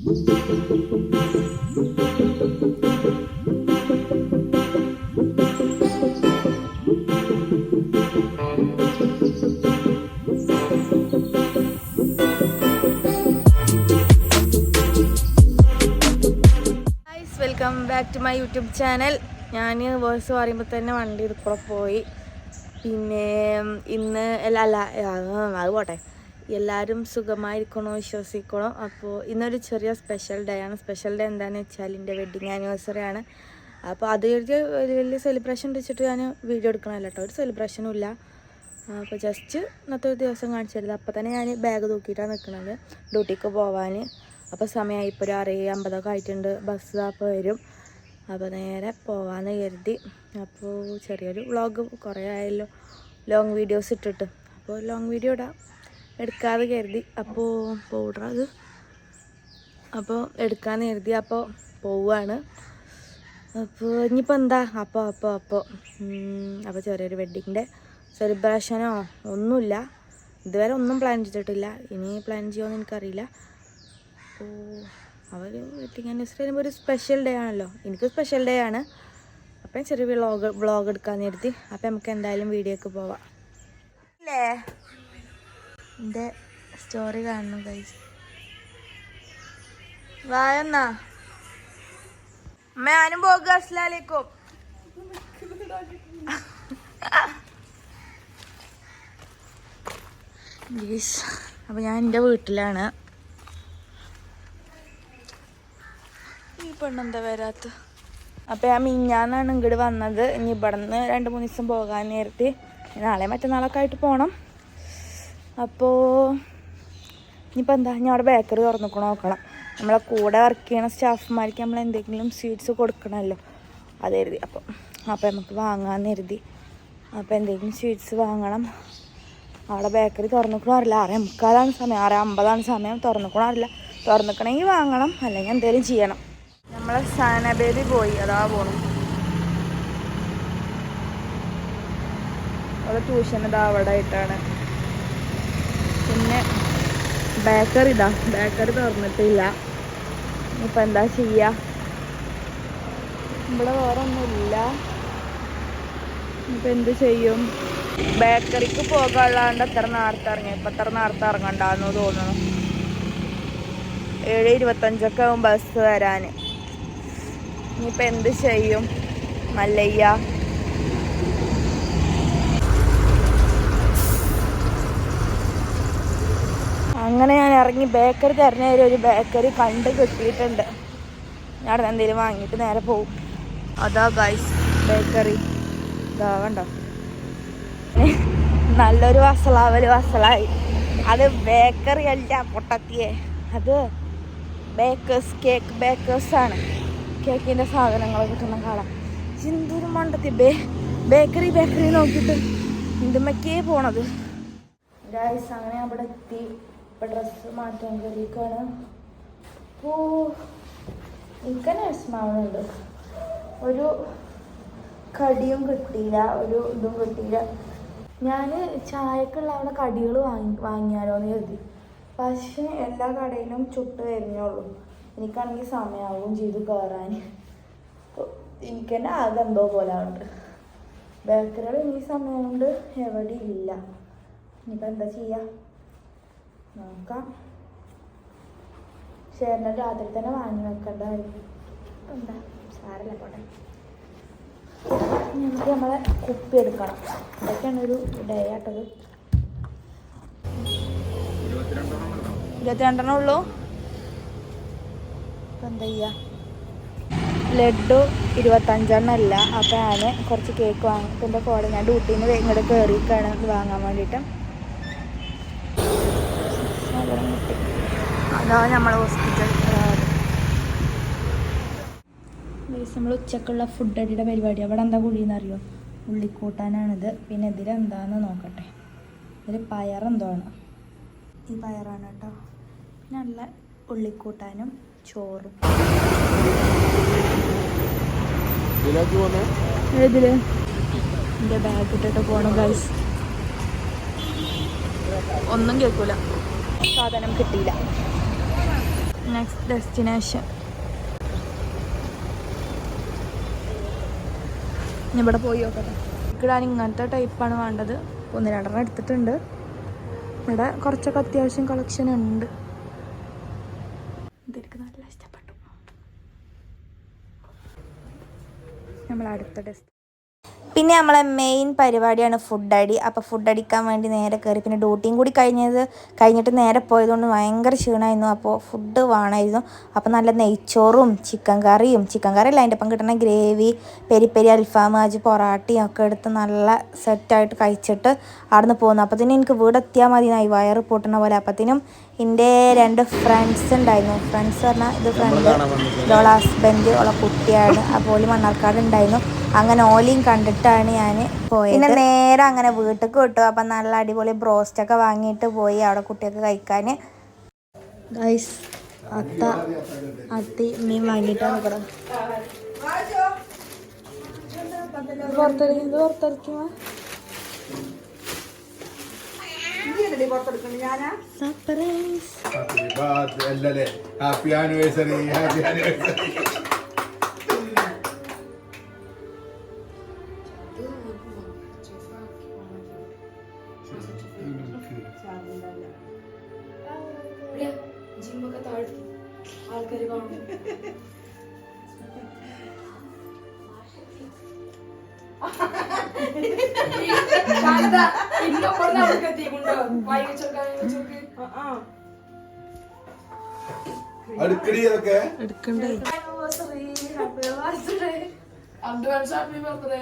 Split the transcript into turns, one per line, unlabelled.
Welcome back to my YouTube channel. ഞാൻ voice പറയുമ്പോൾ തന്നെ വണ്ടി ഇതുകൂടെ പോയി. പിന്നെ ഇന്ന് അത് പോട്ടെ, എല്ലാവരും സുഖമായിരിക്കണോ വിശ്വസിക്കണോ. അപ്പോൾ ഇന്നൊരു ചെറിയ സ്പെഷ്യൽ ഡേ ആണ്. സ്പെഷ്യൽ ഡേ എന്താണെന്ന് വെച്ചാൽ എൻ്റെ വെഡ്ഡിങ് ആനിവേഴ്സറി ആണ്. അപ്പോൾ അത് കഴിഞ്ഞ് വലിയ സെലിബ്രേഷൻ വെച്ചിട്ട് ഞാൻ വീഡിയോ എടുക്കണമല്ലോ കേട്ടോ, ഒരു സെലിബ്രേഷനും ഇല്ല. അപ്പോൾ ജസ്റ്റ് ഇന്നത്തെ ഒരു ദിവസം കാണിച്ചു തരുന്നത്. അപ്പോൾ തന്നെ ഞാൻ ബാഗ് തൂക്കിയിട്ടാണ് നിൽക്കുന്നത് ഡ്യൂട്ടിക്ക് പോവാൻ. അപ്പോൾ സമയമായി, ഇപ്പോൾ ഒരു 6:50 ആയിട്ടുണ്ട്. ബസ് അപ്പോൾ വരും. അപ്പോൾ നേരെ പോകാമെന്ന് കരുതി. അപ്പോൾ ചെറിയൊരു വ്ളോഗ്, കുറേ ആയല്ലോ ലോങ് വീഡിയോസ് ഇട്ടിട്ട്. അപ്പോൾ ലോങ് വീഡിയോ എടുക്കാതെ കരുതി. അപ്പോൾ പൗഡർ അത് അപ്പോൾ എടുക്കാമെന്ന് കരുതി. അപ്പോൾ പോവുകയാണ്. അപ്പോൾ ഇനിയിപ്പോൾ എന്താ അപ്പോൾ ചെറിയൊരു വെഡ്ഡിങ്ങിൻ്റെ സെലിബ്രേഷനോ ഒന്നുമില്ല, ഇതുവരെ ഒന്നും പ്ലാൻ ചെയ്തിട്ടില്ല. ഇനി പ്ലാൻ ചെയ്യുമോയെന്ന് എനിക്കറിയില്ല. അപ്പോൾ അവർ വെഡ്ഡിങ് ആനിവേഴ്സറി വരുമ്പോൾ ഒരു സ്പെഷ്യൽ ഡേ ആണല്ലോ, എനിക്ക് സ്പെഷ്യൽ ഡേ ആണ്. അപ്പം ചെറിയ വ്ളോഗ് എടുക്കാമെന്ന് കരുതി. അപ്പം നമുക്ക് എന്തായാലും വീഡിയോക്ക് പോവാം. ഇല്ലേ എൻ്റെ സ്റ്റോറി കാണണം ഗൈസ്. വായെന്നാ ഞാനും പോകുക. അസ്സലാമലൈക്കും. അപ്പോൾ ഞാൻ എൻ്റെ വീട്ടിലാണ്. ഈ പെണ്ണെന്താ വരാത്ത? അപ്പോൾ ഞാൻ മിഞ്ഞാന്നാണ് ഇങ്ങോട്ട് വന്നത്. ഇനി ഇവിടെ നിന്ന് 2-3 ദിവസം പോകാൻ നേരത്തെ നാളെ മറ്റന്നാളൊക്കെ ആയിട്ട് പോകണം. അപ്പോൾ ഇനിയിപ്പോൾ എന്താ, ഞാൻ അവിടെ ബേക്കറി തുറന്നിക്കണം നോക്കണം. നമ്മളെ കൂടെ വർക്ക് ചെയ്യണ സ്റ്റാഫ്മാർക്ക് നമ്മൾ എന്തെങ്കിലും സ്വീറ്റ്സ് കൊടുക്കണമല്ലോ, അത് കരുതി. അപ്പോൾ നമുക്ക് വാങ്ങാമെന്ന് കരുതി. അപ്പോൾ എന്തെങ്കിലും സ്വീറ്റ്സ് വാങ്ങണം. അവിടെ ബേക്കറി തുറന്നിക്കണോ അറിയില്ല. 6:45 സമയം, 6:50 സമയം. തുറന്നിക്കണോ അറിയില്ല. തുറന്നിക്കണമെങ്കിൽ വാങ്ങണം, അല്ലെങ്കിൽ എന്തെങ്കിലും ചെയ്യണം. നമ്മളെ സാന ബേബി പോയി, അതാ പോണം. അവിടെ ട്യൂഷൻ ഇതാ അവിടെ ആയിട്ടാണ്. പിന്നെ ബേക്കറി തുറന്നിട്ടില്ല. ഇപ്പം എന്താ ചെയ്യുക, ഇവിടെ വേറെ ഒന്നുമില്ല. ഇപ്പം എന്ത് ചെയ്യും? ബേക്കറിക്ക് പോകാനുള്ളതുകൊണ്ട് എത്ര നേരത്തെ ഇറങ്ങി. ഇപ്പം എത്ര നേരത്തെ ഇറങ്ങണ്ടെന്ന് തോന്നുന്നു. 7:25 ആവും ബസ് വരാൻ. ഇനിയിപ്പോൾ എന്ത് ചെയ്യും മല്ലയ്യ? അങ്ങനെ ഞാൻ ഇറങ്ങി ബേക്കറി തിരഞ്ഞ ഒരു ബേക്കറി കണ്ട് കിട്ടിയിട്ടുണ്ട്. ഞാൻ അവിടെ എന്തെങ്കിലും വാങ്ങിയിട്ട് നേരെ പോവും. അതാ ഗൈസ് ബേക്കറി. ഇതാ കണ്ടോ, നല്ലൊരു വസളായി. അത് ബേക്കറി അല്ല പൊട്ടത്തിയെ, അത് കേക്ക് ബേക്കേഴ്സാണ്. കേക്കിൻ്റെ സാധനങ്ങൾ കിട്ടുന്ന കാണാം. എന്തൊരു മണ്ടത്തി ബേക്കറി നോക്കിയിട്ട് ഇന്തുമ്മക്കേ പോണത് ഗൈസ്. അങ്ങനെ അവിടെ എത്തി. ഇപ്പം ഡ്രസ്സ് മാറ്റാൻ കയറിയേക്കാണ്. അപ്പോൾ എനിക്കെന്നെ വിഷമാവുന്നുണ്ട്. ഒരു കടിയും കിട്ടിയില്ല, ഒരു ഇതും കിട്ടിയില്ല. ഞാൻ ചായക്കുള്ള അവിടെ കടികൾ വാങ്ങിയാലോ എന്ന് കരുതി. പക്ഷേ എല്ലാ കടയിലും ചുട്ട് വരുന്നുള്ളൂ. എനിക്കാണെങ്കിൽ സമയമാവുകയും ചെയ്തു കയറാൻ. അപ്പോൾ എനിക്ക് തന്നെ ആകെ എന്തോ പോലെ ഉണ്ട്. ബേക്കറികൾ ഈ സമയം കൊണ്ട് എവിടെ ഇല്ല. ഇനിയിപ്പോൾ എന്താ ചെയ്യുക നോക്കാം. ഷെയറിന് രാത്രി തന്നെ വാങ്ങി വെക്കേണ്ടതായിരിക്കും. എന്താ സാരല്ല പോട്ടെ. നമുക്ക് നമ്മളെ കുപ്പി എടുക്കണം. ഇതൊക്കെയാണ് ഒരു ഡേ ആട്ടത്. 22 ഉള്ളൂ. ഇപ്പം എന്താ ചെയ്യുക? ലഡു 25 അല്ല. അപ്പോൾ ഞാൻ കുറച്ച് കേക്ക് വാങ്ങി. ഇപ്പം എൻ്റെ കോളേജ് ഞാൻ ഡ്യൂട്ടിയിൽ നിന്ന് ഇങ്ങോട്ട് കയറിയിട്ടാണ് വാങ്ങാൻ വേണ്ടിയിട്ട്. അതാ നമ്മൾ ഹോസ്പിറ്റൽ. നമ്മൾ ഉച്ചക്കുള്ള ഫുഡ് അടിയുടെ പരിപാടി. അവിടെ എന്താ കുഴിയെന്ന് അറിയോ? ഉള്ളിക്കൂട്ടാനാണിത്. പിന്നെ ഇതിലെന്താണെന്ന് നോക്കട്ടെ. ഇതിൽ പയറെന്തോ ആണ്. ഈ പയറാണ് കേട്ടോ. പിന്നെ നല്ല ഉള്ളിക്കൂട്ടാനും ചോറും. ഇതില് എൻ്റെ ബാഗ് ഇട്ടിട്ട് പോകണം ഗൈസ്. ഒന്നും കേൾക്കൂല, സാധനം കിട്ടിയില്ല. Next destination. ഇവിടെ പോയി നോക്കട്ടെ. ഇടാൻ ഇങ്ങനത്തെ ടൈപ്പാണ് വേണ്ടത്. 1-2 എടുത്തിട്ടുണ്ട്. ഇവിടെ കുറച്ചൊക്കെ അത്യാവശ്യം കളക്ഷൻ ഉണ്ട്. ഇതെനിക്ക് നല്ല ഇഷ്ടപ്പെട്ടു. നമ്മളടുത്ത ഡെസ്റ്റ്. പിന്നെ നമ്മളെ മെയിൻ പരിപാടിയാണ് ഫുഡ് അടി. അപ്പോൾ ഫുഡ് അടിക്കാൻ വേണ്ടി നേരെ കയറി. പിന്നെ ഡ്യൂട്ടിയും കൂടി കഴിഞ്ഞിട്ട് നേരെ പോയതുകൊണ്ട് ഭയങ്കര ക്ഷീണമായിരുന്നു. അപ്പോൾ ഫുഡ് വേണമായിരുന്നു. അപ്പോൾ നല്ല നെയ്ച്ചോറും ചിക്കൻ കറി അല്ല, അതിൻ്റെ ഒപ്പം കിട്ടുന്ന ഗ്രേവി, പെരി അൽഫാം, പൊറാട്ടയും ഒക്കെ എടുത്ത് നല്ല സെറ്റായിട്ട് കഴിച്ചിട്ട് അവിടെ നിന്ന് പോകുന്നു. അപ്പത്തിനും എനിക്ക് വീടെത്തിയാൽ മതി എന്നായി, വയറ് പൊട്ടുന്ന പോലെ. അപ്പത്തിനും എൻ്റെ 2 ഫ്രണ്ട്സ് ഉണ്ടായിരുന്നു. ഫ്രണ്ട്സ് പറഞ്ഞാൽ ഇത് ഫ്രണ്ട്, ഓളെ ഹസ്ബൻഡ്, ഓളെ കുട്ടിയാണ്. അപ്പോൾ ഓല് മണ്ണാർക്കാട് ഉണ്ടായിരുന്നു. അങ്ങനെ ഓലിയും കണ്ടിട്ടാണ് ഞാൻ പോയത്. പിന്നെ നേരെ അങ്ങനെ വീട്ടിലേക്ക് വിട്ടു. അപ്പം നല്ല അടിപൊളി ബ്രോസ്റ്റൊക്കെ വാങ്ങിയിട്ട് പോയി അവിടെ കുട്ടിയൊക്കെ കഴിക്കാൻ. ഗൈസ്, അത്തി മീൻ വാങ്ങിയിട്ടാണ് പുറത്തെടുക്കുമോ?
Happy anniversary.
ആൾക്കാര് കാണും. എടുക്കണ്ടേ? Advance happy birthday.